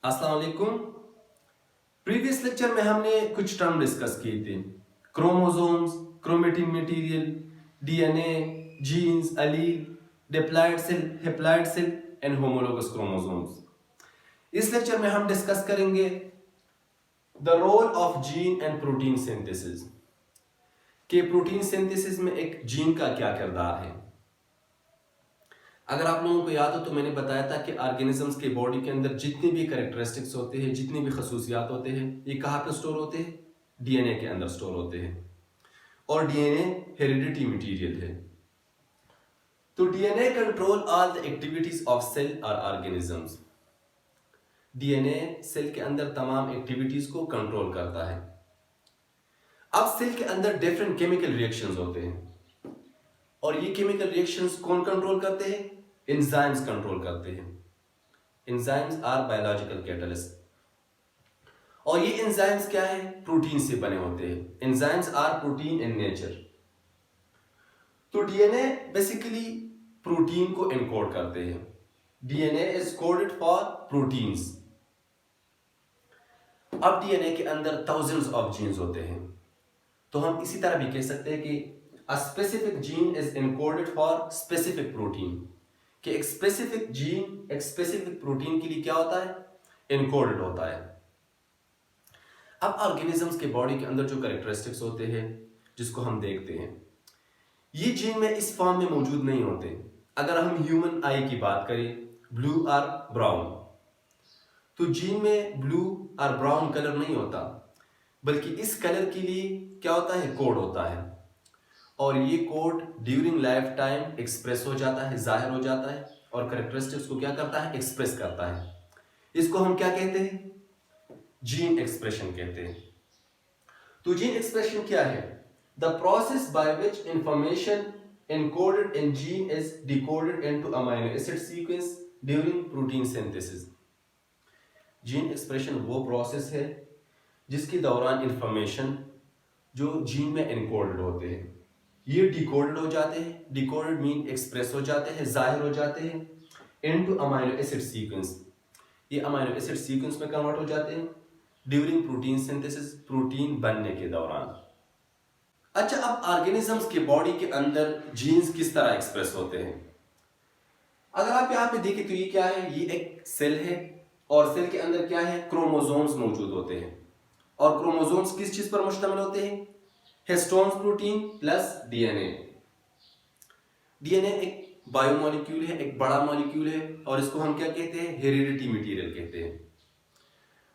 अस्सलाम वालेकुम। Previous lecture में हमने कुछ टर्म डिस्कस किए थे। Chromosomes, chromatin material, DNA, genes, allele, diploid cell, haploid cell and homologous chromosomes. इस लेक्चर में हम डिस्कस करेंगे the role of gene and protein synthesis, कि प्रोटीन सिंथेसिस में एक जीन का क्या किरदार है। अगर आप लोगों को याद हो तो मैंने बताया था कि ऑर्गेनिजम्स के बॉडी के अंदर जितने भी कैरेक्टरिस्टिक्स होते हैं, जितनी भी खसूसियात होते हैं, ये कहाँ पे स्टोर होते हैं? डीएनए के अंदर स्टोर होते हैं। और डीएनए हेरिडिटी मटेरियल है। तो DNA control all the activities of cell और ऑर्गेनिजम्स। डीएनए सेल के अंदर तमाम एक्टिविटीज को कंट्रोल करता है। अब सेल के अंदर डिफरेंट केमिकल रिएक्शंस होते हैं, और ये केमिकल रिएक्शंस कौन कंट्रोल करते हैं? एंजाइम्स कंट्रोल करते हैं। Enzymes are biological catalyst. और ये एंजाइम्स क्या है? प्रोटीन से बने होते हैं। Enzymes are protein in nature. तो डीएनए बेसिकली प्रोटीन को एनकोड करते हैं। DNA is coded for proteins. अब डीएनए के अंदर थाउजेंड्स ऑफ जीन्स होते हैं, तो हम इसी तरह भी कह सकते हैं कि a specific gene is encoded for specific protein, कि एक स्पेसिफिक जीन एक स्पेसिफिक प्रोटीन के लिए क्या होता है? एनकोडेड होता है। अब ऑर्गेनिजम्स के बॉडी के अंदर जो कैरेक्टरिस्टिक्स होते हैं, जिसको हम देखते हैं, ये जीन में इस फॉर्म में मौजूद नहीं होते। अगर हम ह्यूमन आई की बात करें, ब्लू और ब्राउन, तो जीन में ब्लू और ब्राउन कलर नहीं होता, बल्कि इस कलर के लिए क्या होता है? कोड होता है। और ये code during life time express हो जाता है, जाहिर हो जाता है, और कैरेक्टरिस्टिक्स को क्या करता है? एक्सप्रेस करता है। इसको हम क्या कहते हैं? जीन एक्सप्रेशन कहते हैं। तो जीन एक्सप्रेशन क्या है? The process by which information encoded in gene is decoded into amino acid sequence during protein synthesis। Gene expression वो प्रोसेस है जिसके दौरान इंफॉर्मेशन जो जीन में एनकोडेड होते हैं, ये डिकोडेड हो जाते हैं। डिकोडेड मीन एक्सप्रेस हो जाते हैं, जाहिर हो जाते हैं इनटू अमीनो एसिड सीक्वेंस। ये अमीनो एसिड सीक्वेंस में कन्वर्ट हो जाते हैं ड्यूरिंग प्रोटीन सिंथेसिस, प्रोटीन बनने के दौरान। अच्छा, अब ऑर्गेनिजम्स के बॉडी के अंदर जीन्स किस तरह एक्सप्रेस होते हैं? अगर आप यहाँ पे देखें तो ये क्या है? ये एक सेल है, और सेल के अंदर क्या है? क्रोमोसोम्स मौजूद होते हैं। और क्रोमोसोम्स किस चीज पर मुश्तमिल होते हैं? Histones protein plus DNA. DNA एक बायोमोलिक्यूल है, एक बड़ा मॉलिक्यूल है, और इसको हम क्या कहते हैं? हेरिडिटी मटेरियल कहते हैं।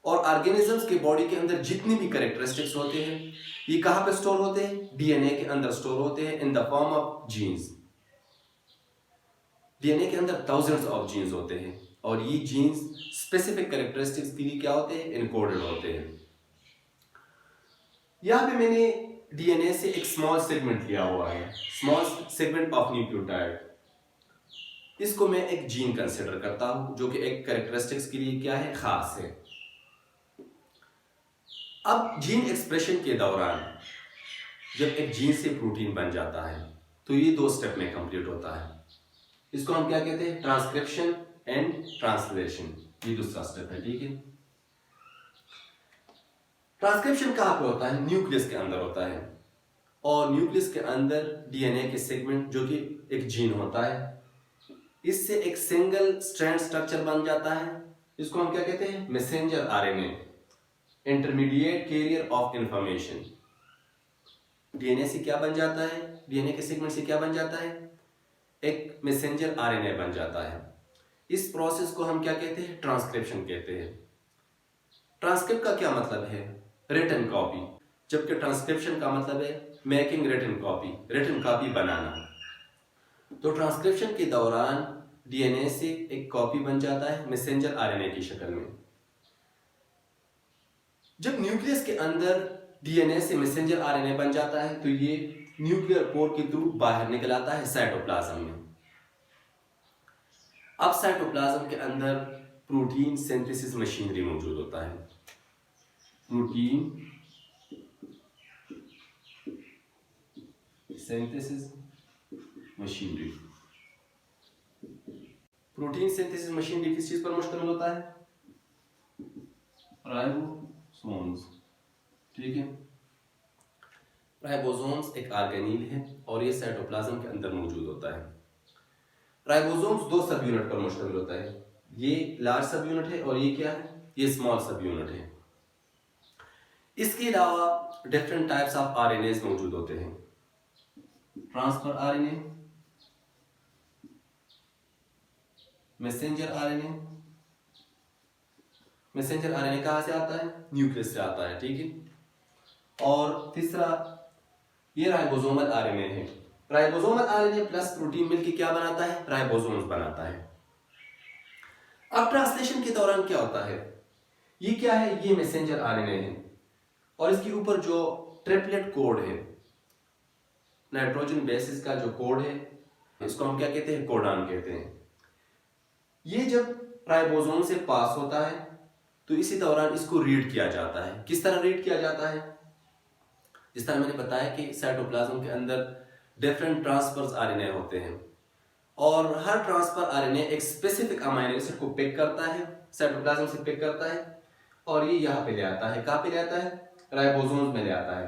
और ऑर्गेनिजम्स के बॉडी के अंदर जितनी भी कैरेक्टरिस्टिक्स होते हैं, ये कहाँ पे स्टोर होते हैं? डीएनए के अंदर स्टोर होते हैं in the form of genes. DNA के अंदर थाउजेंड्स ऑफ जीन्स होते हैं, और ये जीन्स स्पेसिफिक कैरेक्टरिस्टिक्स के लिए क्या होते हैं? एनकोडेड होते हैं। यहाँ पे मैंने डीएनए से एक स्मॉल सेगमेंट लिया हुआ है, स्मॉल सेगमेंट ऑफ न्यूक्लियोटाइड। इसको मैं एक जीन कंसिडर करता हूं, जो कि एक कैरेक्टरिस्टिक्स के लिए क्या है? खास है। अब जीन एक्सप्रेशन के दौरान जब एक जीन से प्रोटीन बन जाता है, तो ये दो स्टेप में कंप्लीट होता है। इसको हम क्या कहते हैं? Transcription and translation. ये दूसरा स्टेप है, ठीक है। ट्रांसक्रिप्शन कहाँ पे होता है? न्यूक्लियस के अंदर होता है, और न्यूक्लियस के अंदर डीएनए के सेगमेंट जो कि एक जीन होता है, इससे एक सिंगल स्ट्रैंड स्ट्रक्चर बन जाता है। इसको हम क्या कहते हैं? Messenger RNA, intermediate carrier of information. DNA से क्या बन जाता है? डीएनए के सेगमेंट से क्या बन जाता है? एक मैसेंजर आरएनए बन जाता है। इस प्रोसेस को हम क्या कहते हैं? ट्रांसक्रिप्शन कहते हैं। ट्रांसक्रिप्ट का क्या मतलब है? रिटन कॉपी, जबकि ट्रांसक्रिप्शन का मतलब है making written copy, written copy बनाना। तो ट्रांसक्रिप्शन के दौरान डीएनए से एक कॉपी बन जाता है मैसेंजर आरएनए की शक्ल में। जब न्यूक्लियस के अंदर डीएनए से मैसेंजर आरएनए बन जाता है, तो ये न्यूक्लियर पोर के थ्रू बाहर निकल आता है साइटोप्लाज्म में। अब साइटोप्लाज्म के अंदर प्रोटीन सिंथेसिस मशीनरी मौजूद होता है। Protein synthesis machinery. Protein synthesis machinery किस चीज पर मुश्तमिल होता है? राइबोसोम्स, ठीक है। राइबोसोम्स एक ऑर्गेनील है और ये साइटोप्लाज्म के अंदर मौजूद होता है। राइबोसोम्स दो सब यूनिट पर मुश्तमिल होता है, ये लार्ज सब यूनिट है और ये क्या है, ये स्मॉल सब यूनिट है। इसके अलावा डिफरेंट टाइप्स ऑफ आरएनएस मौजूद होते हैं। Transfer RNA, messenger RNA. Messenger RNA कहां से आता है, न्यूक्लियस से आता है, ठीक है। और तीसरा ये राइबोसोमल आरएनए है। राइबोसोमल आरएनए प्लस प्रोटीन मिलकर क्या बनाता है, राइबोसोम्स बनाता है। अब ट्रांसलेशन के दौरान क्या होता है, ये क्या है, ये मैसेंजर आरएनए है और इसके ऊपर जो ट्रिपलेट कोड है, नाइट्रोजन बेसिस का जो कोड है, इसको हम क्या कहते हैं, कोडान कहते हैं। ये जब राइबोसोम से पास होता है तो इसी दौरान इसको रीड किया जाता है। किस तरह रीड किया जाता है, जिस तरह मैंने बताया कि साइटोप्लाज्म के अंदर डिफरेंट ट्रांसफर आरएनए होते हैं और हर ट्रांसफर आरएनए एक स्पेसिफिक अमीनो एसिड को पिक करता है, साइटोप्लाज्म से पिक करता है और ये यहाँ पे ले आता है। कहाँ पे ले आता है, राइबोसोम्स में ले आता है।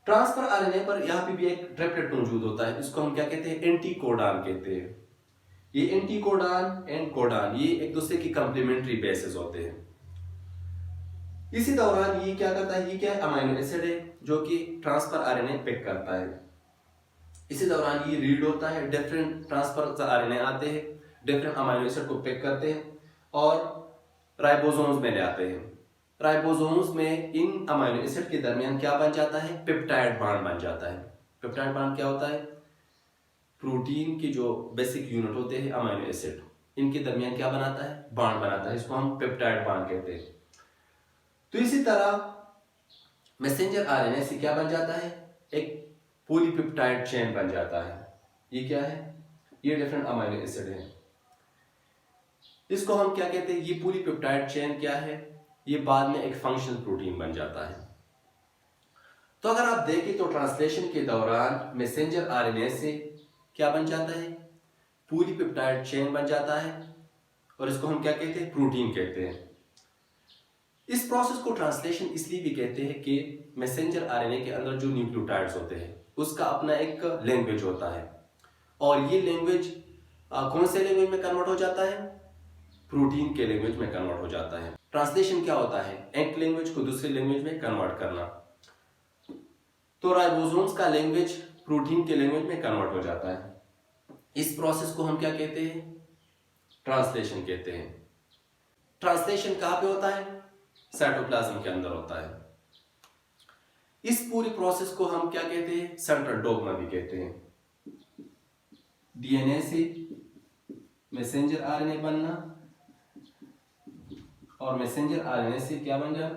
ट्रांसफर आरएनए पर यहाँ पे भी एक ट्रिपलेट मौजूद होता है, इसको हम क्या कहते हैं, एंटीकोडान कहते हैं। ये एंटीकोडान एंड कोडान ये एक दूसरे की कंप्लीमेंट्री बेसेस होते हैं। इसी दौरान ये क्या करता है, ये क्या है, अमीनो एसिड है जो कि ट्रांसफर आरएनए पिक करता है। इसी दौरान ये रीड होता है, डिफरेंट ट्रांसफर आरएनए आते हैं, डिफरेंट अमीनो एसिड को पिक करते हैं और राइबोसोम्स में ले आते हैं। राइबोसोम्स में इन अमीनो एसिड के दरमियान क्या बन जाता है, पेप्टाइड बॉन्ड बन जाता है। पेप्टाइड बॉन्ड क्या होता है, प्रोटीन की जो बेसिक यूनिट होते हैं अमीनो एसिड, इनके दरमियान क्या बनाता है, बॉन्ड बनाता है, इसको हम पेप्टाइड बॉन्ड कहते हैं। तो इसी तरह मैसेंजर आरएनए से क्या बन जाता है, एक पॉलीपेप्टाइड चेन बन जाता है। ये क्या है, ये डिफरेंट अमीनो एसिड है, इसको हम क्या कहते हैं, ये पॉलीपेप्टाइड चेन क्या है, ये बाद में एक फंक्शनल प्रोटीन बन जाता है। तो अगर आप देखें तो ट्रांसलेशन के दौरान मैसेंजर आरएनए से क्या बन जाता है, पॉलीपेप्टाइड चेन बन जाता है और इसको हम क्या कहते हैं, प्रोटीन कहते हैं। इस प्रोसेस को ट्रांसलेशन इसलिए भी कहते हैं कि मैसेंजर आरएनए के अंदर जो न्यूक्लियोटाइड्स होते हैं उसका अपना एक लैंग्वेज होता है और ये लैंग्वेज कौन से लैंग्वेज में कन्वर्ट हो जाता है, प्रोटीन के लैंग्वेज में कन्वर्ट हो जाता है। ट्रांसलेशन क्या होता है, एक लैंग्वेज को दूसरे लैंग्वेज में कन्वर्ट करना। तो राइबोसोम्स का लैंग्वेज प्रोटीन के लैंग्वेज में कन्वर्ट हो जाता है। इस प्रोसेस को हम क्या कहते हैं, ट्रांसलेशन कहते हैं। ट्रांसलेशन कहां पे होता है, साइटोप्लाज्म के अंदर होता है। इस पूरी प्रोसेस को हम क्या कहते हैं, सेंट्रल डोग्मा भी कहते हैं। डीएनए से मैसेंजर आरएनए बनना और मैसेंजर आरएनए से क्या बन जाए,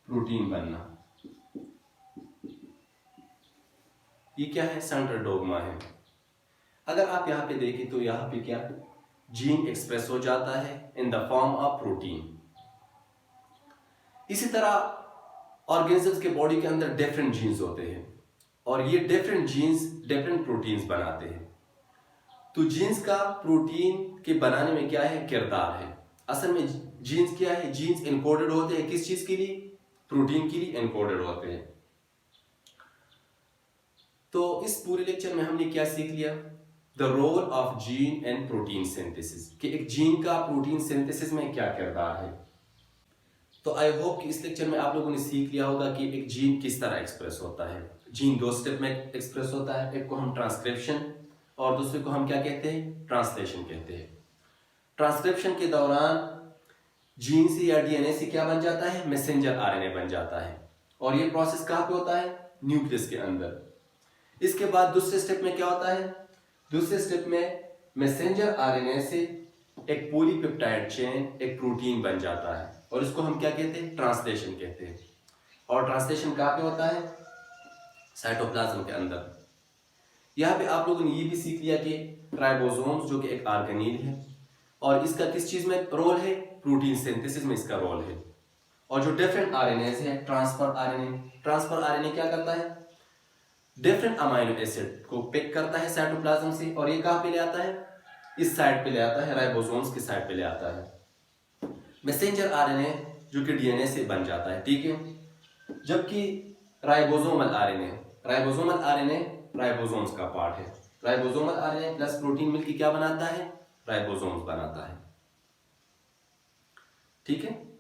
प्रोटीन बनना, ये क्या है, सेंट्रल डोग्मा है। अगर आप यहाँ पे देखें तो यहाँ पे क्या जीन एक्सप्रेस हो जाता है इन द फॉर्म ऑफ प्रोटीन। इसी तरह ऑर्गेनिजम्स के बॉडी के अंदर डिफरेंट जीन्स होते हैं और ये डिफरेंट जीन्स डिफरेंट प्रोटीन्स बनाते हैं। तो जीन्स का प्रोटीन के बनाने में क्या है, किरदार है। असल में जीन्स क्या है, जीन्स एनकोडेड होते हैं किस चीज के लिए, प्रोटीन के लिए एनकोडेड होते हैं। तो इस पूरे लेक्चर में हमने क्या सीख लिया, the role of gene and protein synthesis, कि एक जीन का प्रोटीन सिंथेसिस में क्या किरदार है। तो आई होप कि इस लेक्चर में आप लोगों ने सीख लिया होगा कि एक जीन किस तरह एक्सप्रेस होता है। जीन दो स्टेप में एक्सप्रेस होता है, एक को हम ट्रांसक्रिप्शन और दूसरे को हम क्या कहते हैं, ट्रांसलेशन कहते हैं। ट्रांसक्रिप्शन के दौरान जीन से या डीएनए से क्या बन जाता है, मैसेंजर आरएनए बन जाता है और ये प्रोसेस कहाँ पे होता है, न्यूक्लियस के अंदर। इसके बाद दूसरे स्टेप में क्या होता है, दूसरे स्टेप में मैसेंजर आरएनए से एक पॉलीपेप्टाइड चेन एक प्रोटीन बन जाता है और इसको हम क्या कहते हैं, ट्रांसलेशन कहते हैं। और ट्रांसलेशन कहाँ पे होता है, साइटोप्लाज्म के अंदर। यहाँ पे आप लोगों ने ये भी सीख लिया कि राइबोसोम्स जो कि एक ऑर्गेनील है और इसका किस चीज में रोल है, प्रोटीन सिंथेसिस में इसका रोल है। और जो डिफरेंट आरएनए है, ट्रांसफर आरएनए क्या करता है, डिफरेंट अमीनो एसिड को पिक करता है साइटोप्लाज्म से और ये कहाँ पे ले आता है, इस साइड पे ले आता है, राइबोसोम्स की साइड पे ले आता है। मैसेंजर आरएनए जो कि डीएनए से बन जाता है, ठीक है। जबकि राइबोसोमल आरएनए राइबोसोम्स का पार्ट है। राइबोसोमल आरएनए प्लस प्रोटीन मिलकर क्या बनाता है? राइबोसोम्स बनाता है, ठीक है।